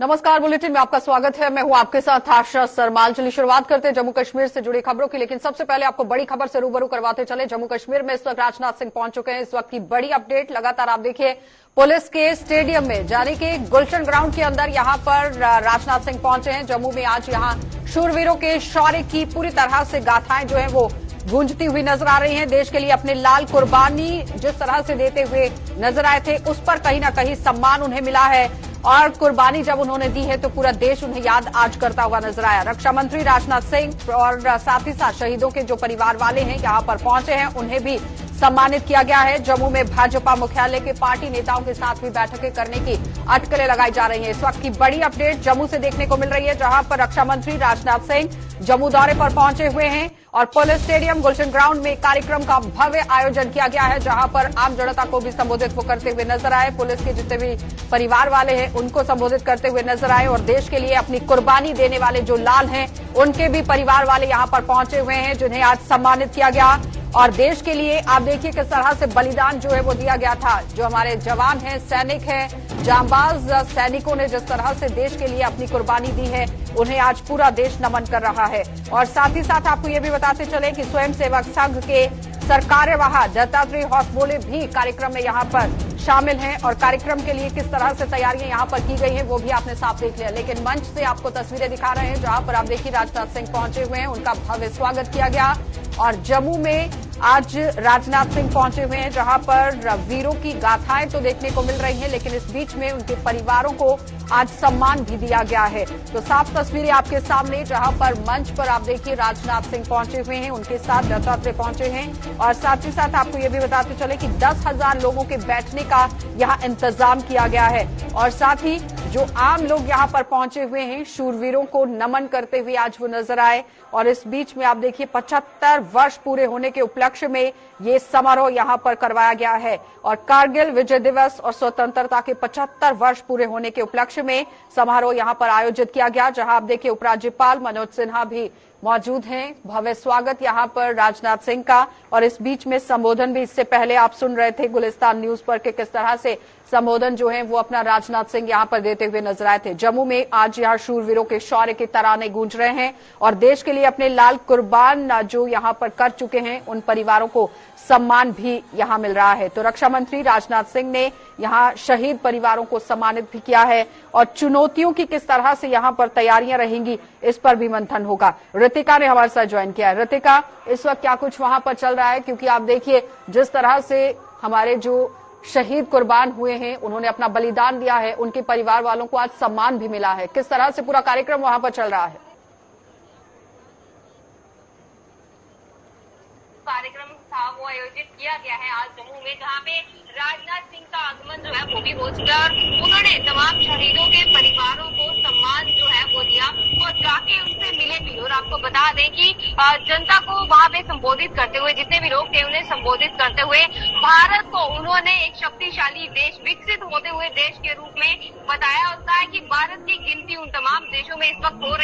नमस्कार, बुलेटिन में आपका स्वागत है। मैं हूं आपके साथ आशा सरमाल। चलिए शुरुआत करते हैं जम्मू कश्मीर से जुड़ी खबरों की, लेकिन सबसे पहले आपको बड़ी खबर से रूबरू करवाते चले। जम्मू कश्मीर में इस वक्त राजनाथ सिंह पहुंच चुके हैं। इस वक्त की बड़ी अपडेट लगातार आप देखिए पुलिस के स्टेडियम में, यानी कि गुलशन ग्राउंड के अंदर यहां पर राजनाथ सिंह पहुंचे हैं। जम्मू में आज यहां शूरवीरों के शौर्य की पूरी तरह से गाथाएं जो है वो गूंजती हुई नजर आ रही हैं। देश के लिए अपनी लाल कुर्बानी जिस तरह से देते हुए नजर आए थे, उस पर कहीं ना कहीं सम्मान उन्हें मिला है और कुर्बानी जब उन्होंने दी है तो पूरा देश उन्हें याद आज करता हुआ नजर आया। रक्षा मंत्री राजनाथ सिंह और साथ ही साथ शहीदों के जो परिवार वाले हैं यहां पर पहुंचे हैं, उन्हें भी सम्मानित किया गया है। जम्मू में भाजपा मुख्यालय के पार्टी नेताओं के साथ भी बैठकें करने की अटकलें लगाई जा रही हैं। इस वक्त की बड़ी अपडेट जम्मू से देखने को मिल रही है, जहां पर रक्षा मंत्री राजनाथ सिंह जम्मू दौरे पर पहुंचे हुए हैं और पुलिस स्टेडियम गुलशन ग्राउंड में कार्यक्रम का भव्य आयोजन किया गया है, जहां पर आम जनता को भी संबोधित वो करते हुए नजर आए। पुलिस के जितने भी परिवार वाले हैं उनको संबोधित करते हुए नजर आए और देश के लिए अपनी कुर्बानी देने वाले जो लाल हैं उनके भी परिवार वाले यहां पर पहुंचे हुए हैं, जिन्हें आज सम्मानित किया गया। और देश के लिए आप देखिए किस तरह से बलिदान जो है वो दिया गया था। जो हमारे जवान हैं, सैनिक हैं, जांबाज सैनिकों ने जिस तरह से देश के लिए अपनी कुर्बानी दी है, उन्हें आज पूरा देश नमन कर रहा है। और साथ ही साथ आपको ये भी बताते चले कि स्वयंसेवक संघ के सरकार्यवाह दत्तात्रेय होसबोले भी कार्यक्रम में यहां पर शामिल हैं और कार्यक्रम के लिए किस तरह से तैयारियां यहां पर की गई हैं वो भी आपने साफ देख लिया। लेकिन मंच से आपको तस्वीरें दिखा रहे हैं जहां पर आप देखिए राजनाथ सिंह पहुंचे हुए हैं, उनका भव्य स्वागत किया गया। और जम्मू में आज राजनाथ सिंह पहुंचे हुए हैं, जहां पर वीरों की गाथाएं तो देखने को मिल रही हैं, लेकिन इस बीच में उनके परिवारों को आज सम्मान भी दिया गया है। तो साफ तस्वीरें आपके सामने, जहां पर मंच पर आप देखिए राजनाथ सिंह पहुंचे हुए हैं, उनके साथ दत्तात्रेय पहुंचे हैं और साथ ही साथ आपको ये भी बताते चले कि 10,000 लोगों के बैठने का यहां इंतजाम किया गया है। और साथ ही जो आम लोग यहां पर पहुंचे हुए हैं, शूरवीरों को नमन करते हुए आज वो नजर आए। और इस बीच में आप देखिए 75 वर्ष पूरे होने के उपलक्ष्य में ये समारोह यहां पर करवाया गया है और कारगिल विजय दिवस और स्वतंत्रता के 75 वर्ष पूरे होने के उपलक्ष्य में समारोह यहां पर आयोजित किया गया, जहां आप देखिए उपराज्यपाल मनोज सिन्हा भी मौजूद हैं। भव्य स्वागत यहां पर राजनाथ सिंह का और इस बीच में संबोधन भी इससे पहले आप सुन रहे थे गुलिस्तान न्यूज पर कि किस तरह से संबोधन जो है वो अपना राजनाथ सिंह यहां पर देते हुए नजर आए थे। जम्मू में आज यहां शूरवीरों के शौर्य के तराने गूंज रहे हैं और देश के लिए अपने लाल कुर्बान जो यहां पर कर चुके हैं उन परिवारों को सम्मान भी यहां मिल रहा है। तो रक्षा मंत्री राजनाथ सिंह ने यहां शहीद परिवारों को सम्मानित भी किया है और चुनौतियों की किस तरह से यहां पर तैयारियां रहेंगी इस पर भी मंथन होगा। ऋतिका ने हमारे साथ ज्वाइन किया है। ऋतिका, इस वक्त क्या कुछ वहां पर चल रहा है, क्योंकि आप देखिए जिस तरह से हमारे जो शहीद कुर्बान हुए हैं उन्होंने अपना बलिदान दिया है, उनके परिवार वालों को आज सम्मान भी मिला है, किस तरह से पूरा कार्यक्रम वहां पर चल रहा है? कार्यक्रम था वो आयोजित किया गया है आज जम्मू में, जहाँ पे राजनाथ सिंह का आगमन जो है वो भी हो चुका है और उन्होंने तमाम शहीदों के परिवारों को सम्मान जो है वो दिया और जाके उनसे मिले भी। और आपको बता दें कि जनता को वहाँ पे संबोधित करते हुए, जितने भी लोग थे उन्हें संबोधित करते हुए भारत को उन्होंने एक शक्तिशाली देश, विकसित होते हुए देश के रूप में बताया और कहा कि भारत की गिनती उन तमाम देशों में इस वक्त हो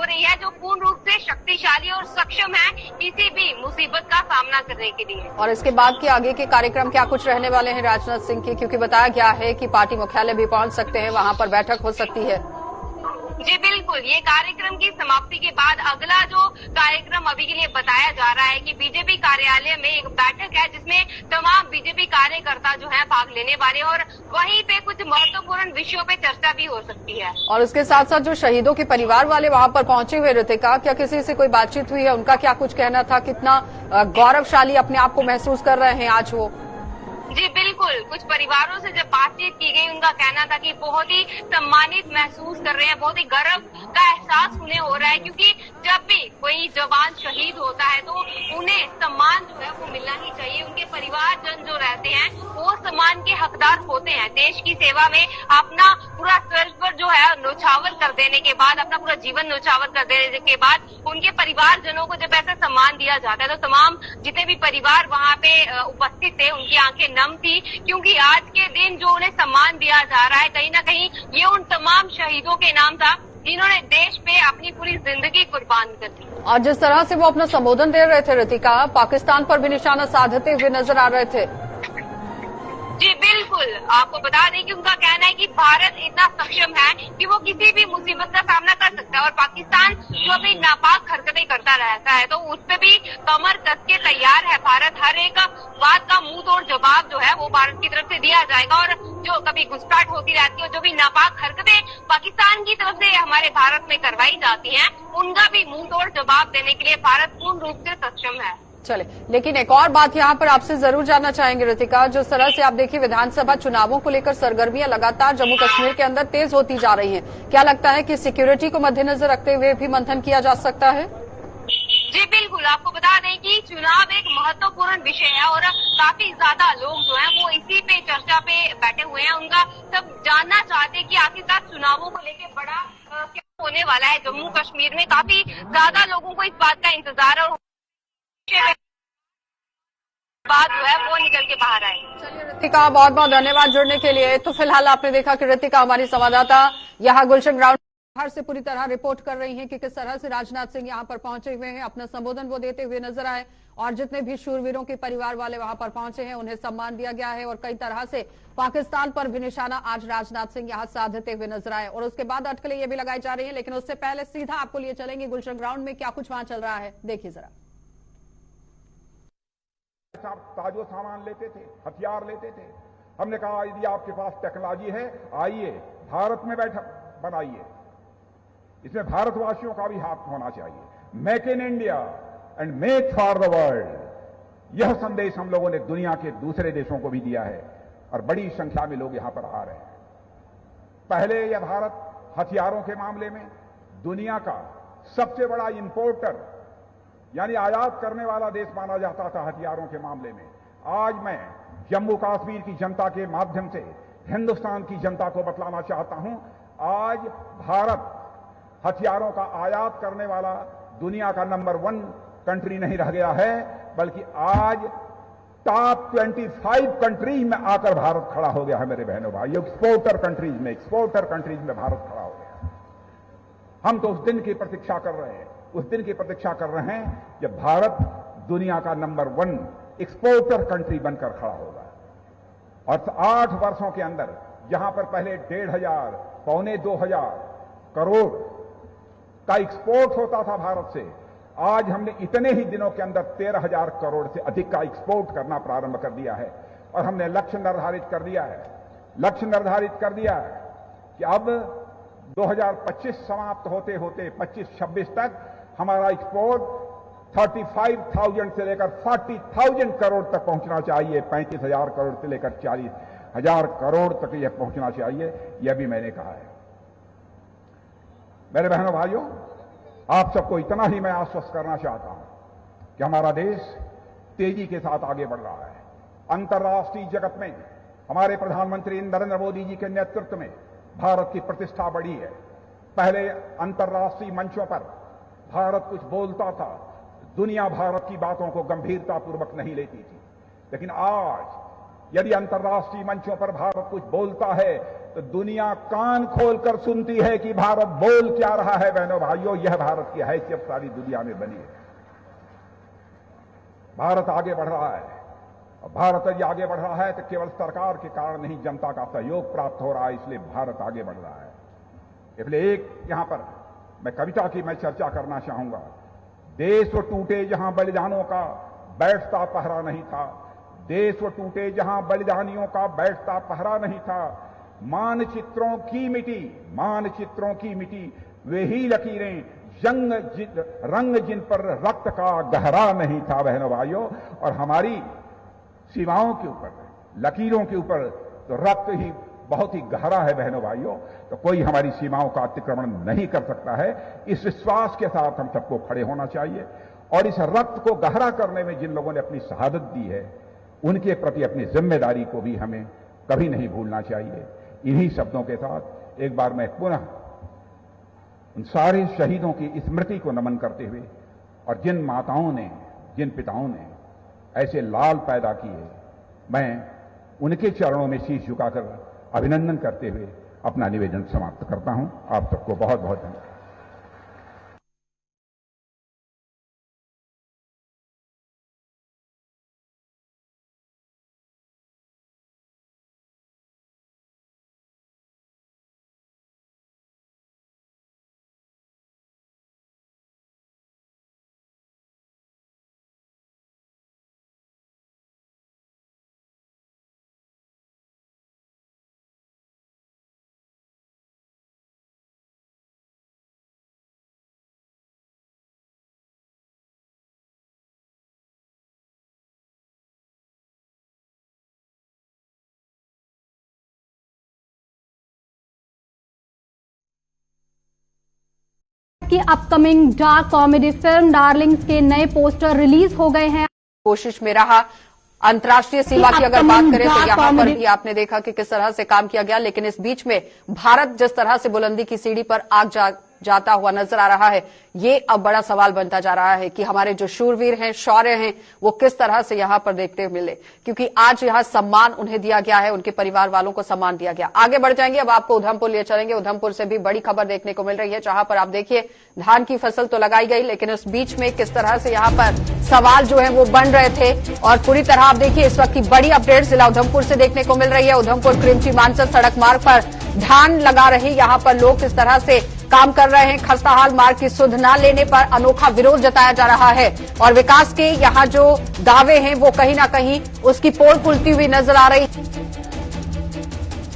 रही है जो पूर्ण रूप से शक्तिशाली और सक्षम है किसी भी मुसीबत का सामना करने के लिए। और इसके बाद के आगे के कार्यक्रम क्या कुछ रहने वाले हैं राजनाथ सिंह के, क्योंकि बताया गया है कि पार्टी मुख्यालय भी पहुंच सकते हैं, वहां पर बैठक हो सकती है? जी बिल्कुल, ये कार्यक्रम की समाप्ति के बाद अगला जो कार्यक्रम अभी के लिए बताया जा रहा है कि बीजेपी कार्यालय में एक बैठक है जिसमें तमाम बीजेपी कार्यकर्ता जो है भाग लेने वाले और वहीं पे कुछ महत्वपूर्ण विषयों पे चर्चा भी हो सकती है। और उसके साथ साथ जो शहीदों के परिवार वाले वहां पर पहुंचे हुए ऋतिका, क्या किसी से कोई बातचीत हुई है? उनका क्या कुछ कहना था? कितना गौरवशाली अपने आप को महसूस कर रहे हैं आज वो? जी बिल्कुल, कुछ परिवारों से जब बातचीत की गई उनका कहना था कि बहुत ही सम्मानित महसूस कर रहे हैं, बहुत ही गर्व का एहसास उन्हें हो रहा है, क्योंकि जब भी कोई जवान शहीद होता है तो उन्हें सम्मान जो है वो मिलना ही चाहिए। उनके परिवारजन जो रहते हैं वो सम्मान के हकदार होते हैं। देश की सेवा में अपना पूरा सर्वस्व जो है न्यौछावर कर देने के बाद, अपना पूरा जीवन न्यौछावर कर देने के बाद उनके परिवारजनों को जब ऐसा सम्मान दिया जाता है तो तमाम जितने भी परिवार वहाँ पे उपस्थित थे उनकी आंखें नम थी, क्योंकि आज के दिन जो उन्हें सम्मान दिया जा रहा है कहीं ना कहीं ये उन तमाम शहीदों के नाम था जिन्होंने देश पे अपनी पूरी जिंदगी कुर्बान कर दी। और जिस तरह से वो अपना संबोधन दे रहे थे ऋतिका, पाकिस्तान पर भी निशाना साधते हुए नजर आ रहे थे। जी बिल्कुल, आपको बता दें कि उनका कहना है कि भारत इतना सक्षम है कि वो किसी भी मुसीबत का सामना कर सकता है और पाकिस्तान जो अपनी नापाक हरकतें करता रहता है तो उस पे भी कमर कस के तैयार है भारत। हर एक बात का मुंह तोड़ जवाब जो है वो भारत की तरफ से दिया जाएगा और जो कभी घुसपैठ होती रहती है और जो भी नापाक हरकतें पाकिस्तान की तरफ से हमारे भारत में करवाई जाती हैं उनका भी मुंह तोड़ जवाब देने के लिए भारत पूर्ण रूप से सक्षम है। चले, लेकिन एक और बात यहाँ पर आपसे जरूर जानना चाहेंगे रितिका, जिस तरह से आप देखिए विधानसभा चुनावों को लेकर सरगर्मियां लगातार जम्मू कश्मीर के अंदर तेज होती जा रही हैं, क्या लगता है कि सिक्योरिटी को मद्देनजर रखते हुए भी मंथन किया जा सकता है? जी बिल्कुल, आपको बता दें कि चुनाव एक महत्वपूर्ण विषय है और काफी ज्यादा लोग जो हैं वो इसी पे चर्चा पे बैठे हुए हैं। उनका सब जानना चाहते हैं कि आखिरकार चुनावों को लेकर बड़ा क्या होने वाला है जम्मू कश्मीर में। काफी ज्यादा लोगों को इस बात का इंतजार और बात जो है वो निकल के बाहर आए। चलिए रितिका, बहुत बहुत धन्यवाद जुड़ने के लिए। तो फिलहाल आपने देखा कि रितिका हमारी संवाददाता यहाँ गुलशन ग्राउंड बाहर से पूरी तरह रिपोर्ट कर रही हैं कि किस तरह से राजनाथ सिंह यहाँ पर पहुंचे हुए हैं, अपना संबोधन वो देते हुए नजर आए और जितने भी शूरवीरों के परिवार वाले वहां पर पहुंचे हैं उन्हें सम्मान दिया गया है और कई तरह से पाकिस्तान पर भी निशाना आज राजनाथ सिंह यहाँ साधते हुए नजर आए और उसके बाद अटकलें ये भी लगाई जा रही है। लेकिन उससे पहले सीधा आपको लिए चलेंगे गुलशन ग्राउंड में, क्या कुछ वहां चल रहा है देखिए जरा। ताजो सामान लेते थे, हथियार लेते थे। हमने कहा यदि आपके पास टेक्नोलॉजी है आइए भारत में बैठक बनाइए, इसमें भारतवासियों का भी हाथ होना चाहिए। Make in India and make for the world, यह संदेश हम लोगों ने दुनिया के दूसरे देशों को भी दिया है और बड़ी संख्या में लोग यहां पर आ रहे हैं। पहले यह भारत हथियारों के मामले में दुनिया का सबसे बड़ा इंपोर्टर यानी आयात करने वाला देश माना जाता था हथियारों के मामले में। आज मैं जम्मू कश्मीर की जनता के माध्यम से हिंदुस्तान की जनता को बतलाना चाहता हूं, आज भारत हथियारों का आयात करने वाला दुनिया का नंबर 1 कंट्री नहीं रह गया है, बल्कि आज टॉप 25 कंट्रीज में आकर भारत खड़ा हो गया है। मेरे बहनों भाई, एक्सपोर्टर कंट्रीज में भारत खड़ा हो गया। हम तो उस दिन की प्रतीक्षा कर रहे हैं, उस दिन की प्रतीक्षा कर रहे हैं जब भारत दुनिया का नंबर 1 एक्सपोर्टर कंट्री बनकर खड़ा होगा। और 8 वर्षों के अंदर जहां पर पहले 1,500 पौने 2,000 करोड़ का एक्सपोर्ट होता था भारत से, आज हमने इतने ही दिनों के अंदर 13,000 करोड़ से अधिक का एक्सपोर्ट करना प्रारंभ कर दिया है। और हमने लक्ष्य निर्धारित कर दिया है कि अब 2025 समाप्त होते होते 25-26 तक हमारा एक्सपोर्ट 35,000 से लेकर 40,000 करोड़ तक पहुंचना चाहिए। 35,000 करोड़ से लेकर 40,000 करोड़ तक यह पहुंचना चाहिए, यह भी मैंने कहा है। मेरे बहनों भाइयों, आप सबको इतना ही मैं आश्वस्त करना चाहता हूं कि हमारा देश तेजी के साथ आगे बढ़ रहा है। अंतर्राष्ट्रीय जगत में हमारे प्रधानमंत्री नरेंद्र मोदी जी के नेतृत्व में भारत की प्रतिष्ठा बढ़ी है। पहले अंतर्राष्ट्रीय मंचों पर भारत कुछ बोलता था, दुनिया भारत की बातों को गंभीरतापूर्वक नहीं लेती थी, लेकिन आज यदि अंतर्राष्ट्रीय मंचों पर भारत कुछ बोलता है तो दुनिया कान खोलकर सुनती है कि भारत बोल क्या रहा है। बहनों भाइयों, यह भारत की हैसियत सारी दुनिया में बनी है। भारत आगे बढ़ रहा है और भारत यदि आगे बढ़ रहा है तो केवल सरकार के कारण नहीं, जनता का सहयोग प्राप्त हो रहा है, इसलिए भारत आगे बढ़ रहा है। इसलिए एक यहां पर मैं कविता की मैं चर्चा करना चाहूंगा। देश वो टूटे जहां बलिदानों का बैठता पहरा नहीं था, देश वो टूटे जहां बलिदानियों का बैठता पहरा नहीं था। मानचित्रों की मिटी वे ही लकीरें रंग जिन पर रक्त का गहरा नहीं था। बहनों भाइयों, और हमारी सीमाओं के ऊपर, लकीरों के ऊपर तो रक्त ही बहुत ही गहरा है। बहनों भाइयों, तो कोई हमारी सीमाओं का अतिक्रमण नहीं कर सकता है। इस विश्वास के साथ हम सबको खड़े होना चाहिए और इस रक्त को गहरा करने में जिन लोगों ने अपनी शहादत दी है उनके प्रति अपनी जिम्मेदारी को भी हमें कभी नहीं भूलना चाहिए। इन्हीं शब्दों के साथ एक बार मैं पुनः उन सारे शहीदों की स्मृति को नमन करते हुए और जिन माताओं ने, जिन पिताओं ने ऐसे लाल पैदा किए, मैं उनके चरणों में शीश झुकाकर अभिनंदन करते हुए अपना निवेदन समाप्त करता हूं। आप सबको बहुत बहुत धन्यवाद। की upcoming dark comedy film Darling's के नए पोस्टर रिलीज हो गए हैं। कोशिश में रहा अंतर्राष्ट्रीय सीमा की अगर बात करें तो यहाँ पर भी आपने देखा कि किस तरह से काम किया गया, लेकिन इस बीच में भारत जिस तरह से बुलंदी की सीढ़ी पर आग जाता हुआ नजर आ रहा है, ये अब बड़ा सवाल बनता जा रहा है कि हमारे जो शूरवीर हैं, शौर्य हैं, वो किस तरह से यहां पर देखते मिले, क्योंकि आज यहां सम्मान उन्हें दिया गया है, उनके परिवार वालों को सम्मान दिया गया। आगे बढ़ जाएंगे, अब आपको उधमपुर ले चलेंगे। उधमपुर से भी बड़ी खबर देखने को मिल रही है, जहां पर आप देखिए धान की फसल तो लगाई गई, लेकिन उस बीच में किस तरह से यहां पर सवाल जो है वो बन रहे थे। और पूरी तरह आप देखिए इस वक्त की बड़ी अपडेट जिला उधमपुर से देखने को मिल रही है। उधमपुर क्रिमची मानसर सड़क मार्ग पर धान लगा रहे यहां पर लोग किस तरह से काम कर रहे हैं। खस्ताहाल मार्ग की सुध न लेने पर अनोखा विरोध जताया जा रहा है और विकास के यहां जो दावे हैं वो कहीं ना कहीं उसकी पोल खुलती हुई नजर आ रही।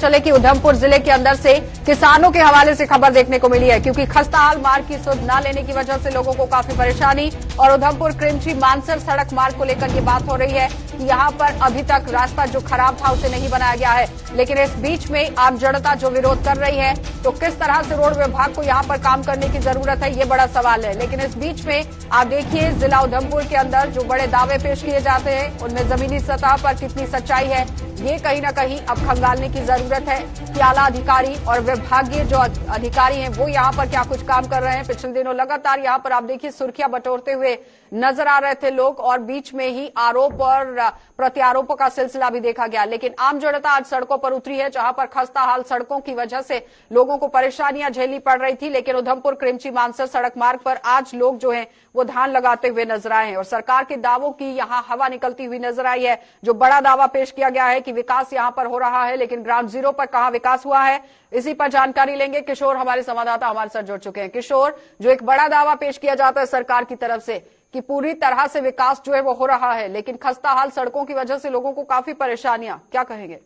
चले कि उधमपुर जिले के अंदर से किसानों के हवाले से खबर देखने को मिली है, क्योंकि खस्ताहाल मार्ग की सुध न लेने की वजह से लोगों को काफी परेशानी और उधमपुर क्रिमची मानसर सड़क मार्ग को लेकर ये बात हो रही है कि यहां पर अभी तक रास्ता जो खराब था उसे नहीं बनाया गया है। लेकिन इस बीच में आम जनता जो विरोध कर रही है, तो किस तरह से रोड विभाग को यहां पर काम करने की जरूरत है, ये बड़ा सवाल है। लेकिन इस बीच में आप देखिए जिला उधमपुर के अंदर जो बड़े दावे पेश किए जाते हैं उनमें जमीनी सतह पर कितनी सच्चाई है, ये कहीं ना कहीं अब खंगालने की जरूरत है कि आला अधिकारी और विभागीय जो अधिकारी हैं वो यहाँ पर क्या कुछ काम कर रहे हैं। पिछले दिनों लगातार यहाँ पर आप देखिए सुर्खियां बटोरते हुए नजर आ रहे थे लोग और बीच में ही आरोप और प्रत्यारोपों का सिलसिला भी देखा गया। लेकिन आम जनता आज सड़कों पर उतरी है, जहां पर खस्ताहाल सड़कों की वजह से लोगों को परेशानियां झेलनी पड़ रही थी। लेकिन उधमपुर क्रिमची मानसर सड़क मार्ग पर आज लोग जो हैं वो धान लगाते हुए नजर आए हैं और सरकार के दावों की यहां हवा निकलती हुई नजर आई है। जो बड़ा दावा पेश किया गया है कि विकास यहां पर हो रहा है, लेकिन ग्राउंड जीरो पर कहां विकास हुआ है, इसी पर जानकारी लेंगे। किशोर हमारे संवाददाता हमारे साथ जुड़ चुके हैं। किशोर, जो एक बड़ा दावा पेश किया जाता है सरकार की तरफ से कि पूरी तरह से विकास जो है वो हो रहा है, लेकिन खस्ताहाल सड़कों की वजह से लोगों को काफी परेशानियां, क्या कहेंगे?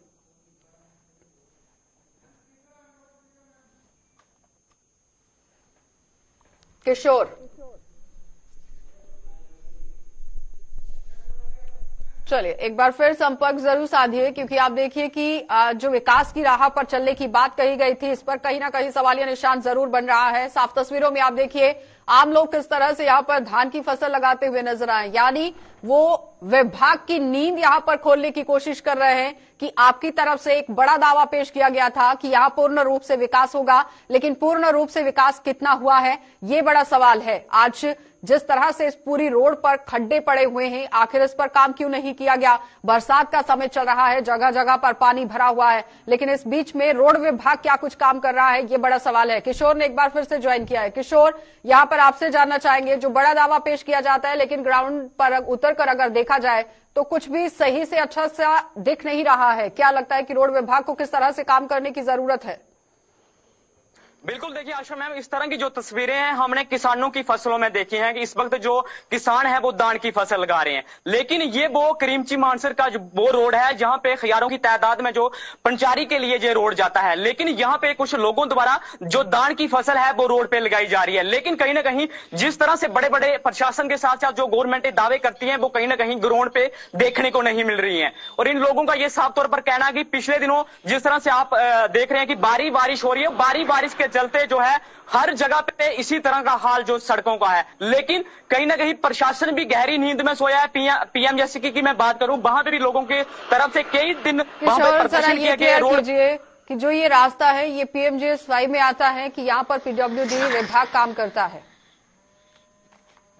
किशोर, चलिए एक बार फिर संपर्क जरूर साधिए, क्योंकि आप देखिए कि जो विकास की राह पर चलने की बात कही गई थी, इस पर कहीं ना कहीं सवालिया निशान जरूर बन रहा है। साफ तस्वीरों में आप देखिए आम लोग किस तरह से यहाँ पर धान की फसल लगाते हुए नजर आए, यानी वो विभाग की नींद यहाँ पर खोलने की कोशिश कर रहे हैं कि आपकी तरफ से एक बड़ा दावा पेश किया गया था कि यहाँ पूर्ण रूप से विकास होगा, लेकिन पूर्ण रूप से विकास कितना हुआ है ये बड़ा सवाल है। आज जिस तरह से इस पूरी रोड पर खड्डे पड़े हुए हैं, आखिर इस पर काम क्यों नहीं किया गया? बरसात का समय चल रहा है, जगह जगह पर पानी भरा हुआ है, लेकिन इस बीच में रोड विभाग क्या कुछ काम कर रहा है, ये बड़ा सवाल है। किशोर ने एक बार फिर से ज्वाइन किया है। किशोर, यहाँ पर आपसे जानना चाहेंगे, जो बड़ा दावा पेश किया जाता है लेकिन ग्राउंड पर उतरकर अगर देखा जाए तो कुछ भी सही से अच्छा सा दिख नहीं रहा है। क्या लगता है कि रोड विभाग को किस तरह से काम करने की जरूरत है? बिल्कुल, देखिए आशा मैम, इस तरह की जो तस्वीरें हैं हमने किसानों की फसलों में देखी हैं कि इस वक्त जो किसान है वो धान की फसल लगा रहे हैं, लेकिन ये वो क्रिमची मानसर का जो वो रोड है जहां पे खियारों की तादाद में जो पंचारी के लिए ये रोड जाता है, लेकिन यहाँ पे कुछ लोगों द्वारा जो धान की फसल है वो रोड पे लगाई जा रही है। लेकिन कहीं ना कहीं जिस तरह से बड़े बड़े प्रशासन के साथ साथ जो गवर्नमेंट दावे करती है वो कहीं ना कहीं ग्राउंड पे देखने को नहीं मिल रही है। और इन लोगों का ये साफ तौर पर कहना है कि पिछले दिनों जिस तरह से आप देख रहे हैं कि भारी बारिश हो रही है, भारी बारिश के चलते जो है हर जगह पे इसी तरह का हाल जो सड़कों का है, लेकिन कहीं ना कहीं प्रशासन भी गहरी नींद में सोया है। पीएम जैसे की मैं बात करूं, वहां पे भी लोगों के तरफ से कई दिन वहां पे प्रदर्शन किया गया। रोड कि जो ये रास्ता है ये पीएमजीएसवाई में आता है कि यहाँ पर पीडब्ल्यूडी विभाग काम करता है?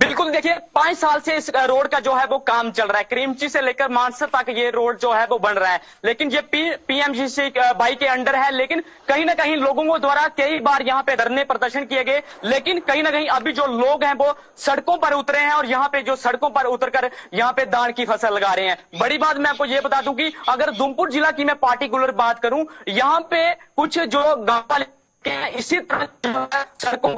बिल्कुल, देखिए 5 साल से इस रोड का जो है वो काम चल रहा है, क्रिमची से लेकर मानसर तक ये रोड जो है वो बन रहा है, लेकिन ये पीएमजीसी बाई के अंडर है। लेकिन कहीं ना कहीं लोगों द्वारा कई बार यहाँ पे धरने प्रदर्शन किए गए, लेकिन कहीं ना कहीं अभी जो लोग हैं वो सड़कों पर उतरे हैं और यहाँ पे जो सड़कों पर उतरकर यहाँ पे धान की फसल लगा रहे हैं। बड़ी बात मैं आपको ये बता दूं कि अगर उधमपुर जिला की मैं पार्टिकुलर बात करूं, यहाँ पे कुछ जो गांव वाले इसी तरह सड़कों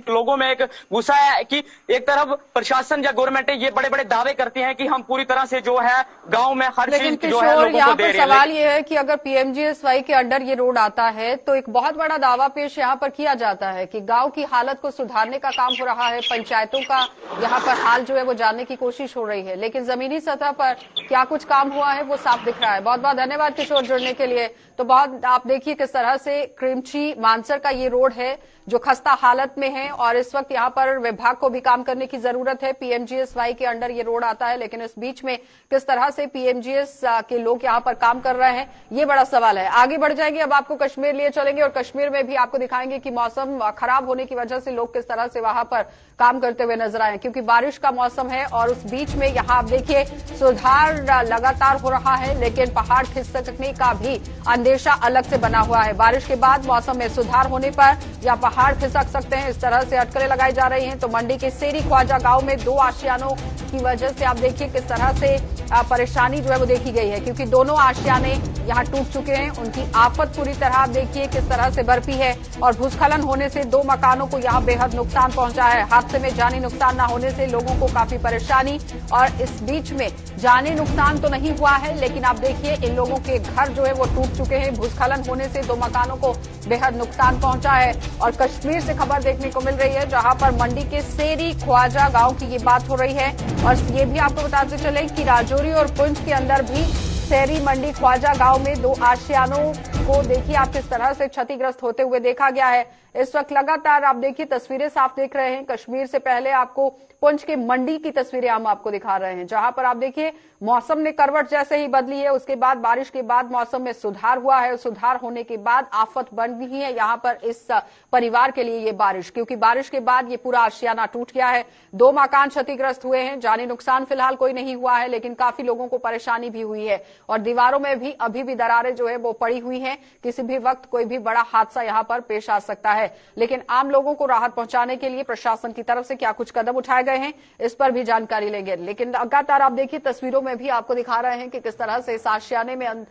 लोगों में एक गुस्सा है कि एक तरफ प्रशासन या गवर्नमेंट ये बड़े बड़े दावे करती हैं कि हम पूरी तरह से जो है गांव में हर चीज जो है लोगों को दे रहे हैं। सवाल ये है कि अगर पीएमजीएसवाई के अंडर ये रोड आता है तो एक बहुत बड़ा दावा पेश यहाँ पर किया जाता है कि गांव की हालत को सुधारने का काम हो रहा है, पंचायतों का यहाँ पर हाल जो है वो जानने की कोशिश हो रही है, लेकिन जमीनी सतह पर क्या कुछ काम हुआ है वो साफ दिख रहा है। बहुत बहुत धन्यवाद किशोर जुड़ने के लिए। तो बहुत आप देखिए किस तरह से क्रिमची करीमची मानसर का ये रोड है जो खस्ता हालत में है और इस वक्त यहाँ पर विभाग को भी काम करने की जरूरत है। पीएमजीएसवाई के अंडर ये रोड आता है, लेकिन इस बीच में किस तरह से पीएमजीएस के लोग यहाँ पर काम कर रहे हैं, ये बड़ा सवाल है। आगे बढ़ जाएंगे, अब आपको कश्मीर लिए चलेंगे और कश्मीर में भी आपको दिखाएंगे कि मौसम खराब होने की वजह से लोग किस तरह से वहां पर काम करते हुए नजर आए, क्योंकि बारिश का मौसम है और उस बीच में यहाँ आप देखिए सुधार लगातार हो रहा है, लेकिन पहाड़ खिसकने का भी अंदेशा अलग से बना हुआ है। बारिश के बाद मौसम में सुधार होने पर या पहाड़ खिसक सकते हैं, इस तरह से अटकलें लगाई जा रही हैं। तो मंडी के सेरी ख्वाजा गांव में 2 आशियानों की वजह से आप देखिए किस तरह से परेशानी जो है वो देखी गई है, क्योंकि दोनों आशियाने यहाँ टूट चुके हैं। उनकी आफत पूरी तरह आप देखिए किस तरह से बरपी है और भूस्खलन होने से 2 मकानों को यहाँ बेहद नुकसान पहुंचा है। हादसे में जानी नुकसान न होने से लोगों को काफी परेशानी, और इस बीच में जानी नुकसान तो नहीं हुआ है, लेकिन आप देखिए इन लोगों के घर जो है वो टूट चुके हैं। भूस्खलन होने से 2 मकानों को बेहद नुकसान पहुंचा है। और कश्मीर से खबर देखने को मिल रही है, जहां पर मंडी के सेरी ख्वाजा गांव की ये बात हो रही है। और ये भी आपको बताते चले कि राजौरी और पुंछ के अंदर भी सेरी मंडी ख्वाजा गांव में 2 आशियानों को देखिए आप किस तरह से क्षतिग्रस्त होते हुए देखा गया है। इस वक्त लगातार आप देखिए तस्वीरें साफ देख रहे हैं। कश्मीर से पहले आपको पुंछ के मंडी की तस्वीरें हम आपको दिखा रहे हैं, जहां पर आप देखिए मौसम ने करवट जैसे ही बदली है। उसके बाद बारिश के बाद मौसम में सुधार हुआ है। सुधार होने के बाद आफत बन गई है यहां पर इस परिवार के लिए ये बारिश, क्योंकि बारिश के बाद ये पूरा आशियाना टूट गया है। 2 मकान क्षतिग्रस्त हुए हैं। जानी नुकसान फिलहाल कोई नहीं हुआ है, लेकिन काफी लोगों को परेशानी भी हुई है और दीवारों में भी अभी भी दरारें जो है वो पड़ी हुई हैं। किसी भी वक्त कोई भी बड़ा हादसा यहां पर पेश आ सकता है, लेकिन आम लोगों को राहत पहुंचाने के लिए प्रशासन की तरफ से क्या कुछ कदम उठाए गए हैं, इस पर भी जानकारी लेंगे। लेकिन लगातार आप देखिए तस्वीरों में भी आपको दिखा रहे हैं कि किस तरह से इस आशियाने में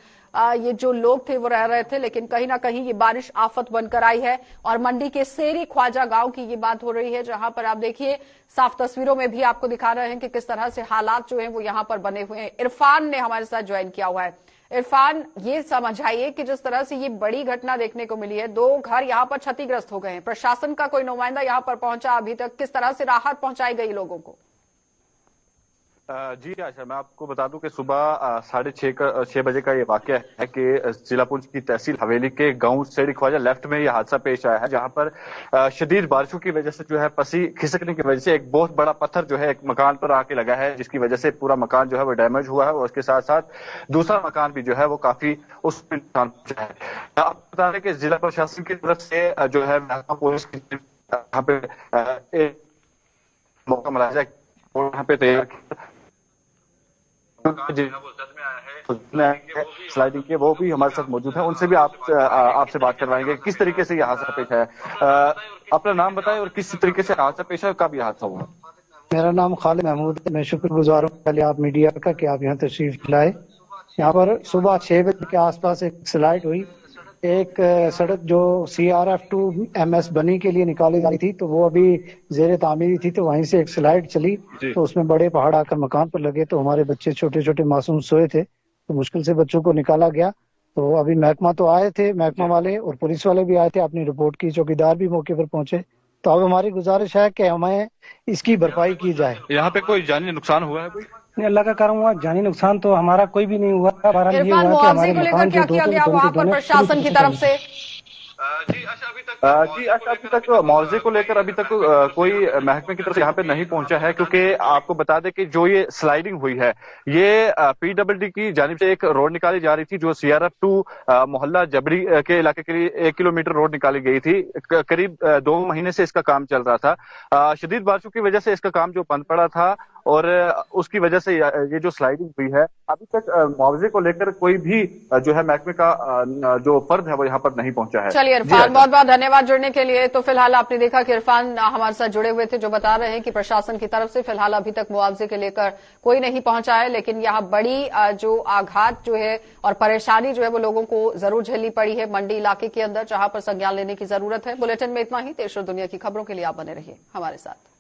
ये जो लोग थे वो रह रहे थे, लेकिन कहीं ना कहीं ये बारिश आफत बनकर आई है। और मंडी के सेरी ख्वाजा गांव की ये बात हो रही है, जहां पर आप देखिए साफ तस्वीरों में भी आपको दिखा रहे हैं कि किस तरह से हालात जो है वो यहां पर बने हुए हैं। इरफान ने हमारे साथ ज्वाइन किया हुआ है। इरफान, ये समझाइए कि जिस तरह से ये बड़ी घटना देखने को मिली है, 2 घर यहाँ पर क्षतिग्रस्त हो गए हैं, प्रशासन का कोई नुमाइंदा यहाँ पर पहुंचा अभी तक, किस तरह से राहत पहुंचाई गई लोगों को? जी आशा, मैं आपको बता दूं कि सुबह 6:30 बजे का ये वाकया है कि जिला पुंछ की तहसील हवेली के गांव सेरी ख्वाजा लेफ्ट में ये हादसा पेश आया है, जहां पर शदीद बारिशों की वजह से जो है पसी खिसकने की वजह से एक बहुत बड़ा पत्थर जो है एक मकान पर आके लगा है, जिसकी वजह से पूरा मकान जो है वो डैमेज हुआ है और उसके साथ साथ दूसरा मकान भी जो है वो काफी उसमें नुकसान पहुंचा है। आपको बता दें कि जिला प्रशासन की तरफ से जो है पुलिस की यहाँ पे मौका मिला जाए और यहाँ पे तैयार स्लाइडिंग के वो भी हमारे साथ मौजूद है, उनसे भी आपसे बात करवाएंगे किस तरीके से यह हादसा पेश है। अपना नाम बताएं और किस तरीके से हादसा पेश है और कब यह हादसा हुआ? मेरा नाम खालिद महमूद है। मैं शुक्रगुजार हूँ पहले आप मीडिया का कि आप यहाँ तशरीफ लाए। यहाँ पर सुबह 6 बजे के आसपास एक स्लाइड हुई। एक सड़क जो CRF to MS बनी के लिए निकाली जा रही थी, तो वो अभी जेर तामीरी थी, तो वहीं से एक स्लाइड चली, तो उसमें बड़े पहाड़ आकर मकान पर लगे। तो हमारे बच्चे छोटे छोटे मासूम सोए थे, तो मुश्किल से बच्चों को निकाला गया। तो अभी महकमा तो आए थे, महकमा वाले और पुलिस वाले भी आए थे, अपनी रिपोर्ट की, चौकीदार भी मौके पर पहुंचे। तो अब हमारी गुजारिश है कि हमें इसकी भरपाई की जाए। यहाँ पे कोई जानी नुकसान हुआ है? कोई अल्लाह का करम हुआ, जानी नुकसान तो हमारा कोई भी नहीं हुआ। इरफान, मुआवजे को लेकर क्या किया गया वहाँ पर प्रशासन की तरफ से? जी अच्छा, अभी तक मुआवजे को लेकर अभी तक कोई महकमे की तरफ से यहाँ पे नहीं पहुंचा है, क्योंकि आपको बता दें कि जो ये स्लाइडिंग हुई है ये PWD की जानिब से एक रोड निकाली जा रही थी, जो CRF to मोहल्ला जबरी के इलाके के लिए 1 किलोमीटर रोड निकाली गई थी। करीब 2 महीने से इसका काम चल रहा था। शदीद बारिशों की वजह से इसका काम जो बंद पड़ा था और उसकी वजह से ये जो स्लाइडिंग हुई है, अभी तक मुआवजे को लेकर कोई भी जो है महकमे का जो फर्द है वो यहाँ पर नहीं पहुंचा है। चलिए इरफान, बहुत बहुत धन्यवाद जुड़ने के लिए। तो फिलहाल आपने देखा कि इरफान हमारे साथ जुड़े हुए थे, जो बता रहे हैं कि प्रशासन की तरफ से फिलहाल अभी तक मुआवजे के लेकर कोई नहीं पहुंचा है, लेकिन यहाँ बड़ी जो आघात जो है और परेशानी जो है वो लोगों को जरूर झेलनी पड़ी है मंडी इलाके के अंदर, जहां पर संज्ञान लेने की जरूरत है। बुलेटिन में इतना ही। देश और दुनिया की खबरों के लिए आप बने रहिए हमारे साथ।